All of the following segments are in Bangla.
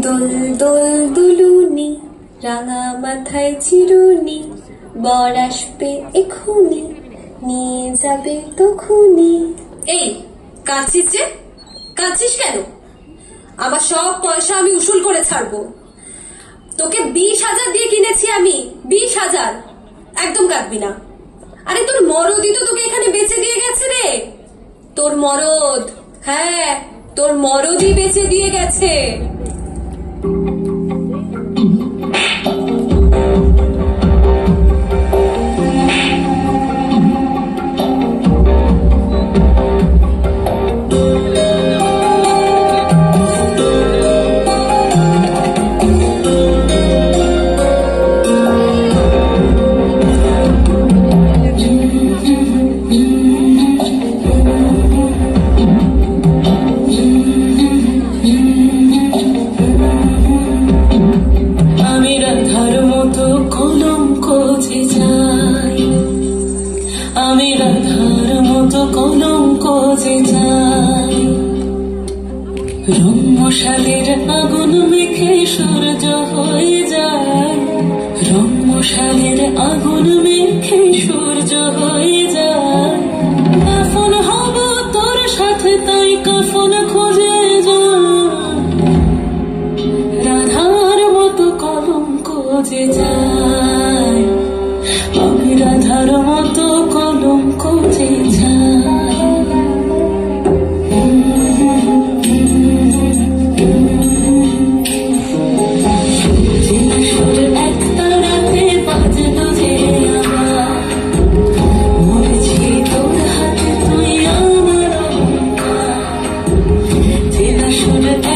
দোল দোল দুলুনি, রাঙা মাথায় চিরুনি, বর আসবে এখুনি, নিয়ে যাবে তখুনি। এই কাঁদছিস যে, কাঁদছিস কেন? আমার সব পয়সা আমি উসুল করে ছাড়বো। তোকে 20,000 দিয়ে কিনেছি আমি, 20,000। একদম কাঁদবি না। আরে তোর মরদই তো তোকে এখানে বেচে দিয়ে গেছে রে। তোর মরদ, হ্যাঁ তোর মরদই বেচে দিয়ে গেছে। আমি রাধার মতো কলঙ্ক যে চাই, রঙমশালের আগুন মেখে সূর্য হয়ে যায়, রঙমশালের আগুন মেখে সূর্য হয়ে যায়। কাফন হব তোর সাথে তাই কাফন খুঁজে যায়, রাধার মতো কলঙ্ক যে চাই, আমি রাধার মতো কলঙ্ক যে চাই। একটা রাতে বাজলো যে আমার, মরেছি তোর হাতে তুই আমার অহংকার।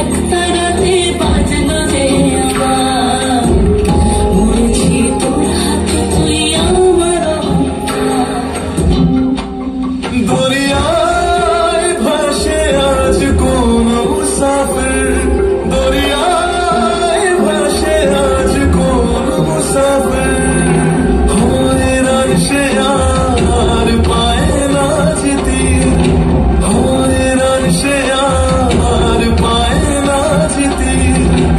একটা রাতে বাজলো যে আমার, মরেছি তোর হাতে তুই আমার অহংকার। দরিয়ায় ভাসে আজ কোন মুসাফির, দরিয়ায় ভাসে আজ কোন মুসাফির, হয়রান সে আর পায় না যেতে, হয়রান সে আর পায় না যেতে।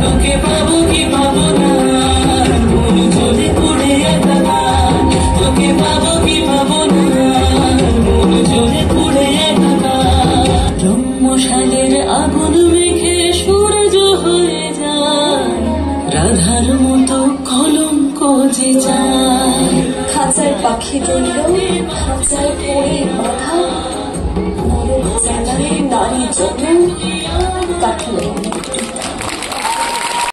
তোকে পাবো কি পাবো না, মন চলে পড়ে একাকার। তোকে পাবো কি পাবো না, মন চলে পড়ে একাকার। রঙমশালের আগুন মেখে সূর্য হয়ে যায়, রাধার মতো কলঙ্ক যে চায়। খাঁচায় পাখি রইল, খাঁচায় পড়ে বাধা, মরদ জ্বালায় নারী যৌন কাটল।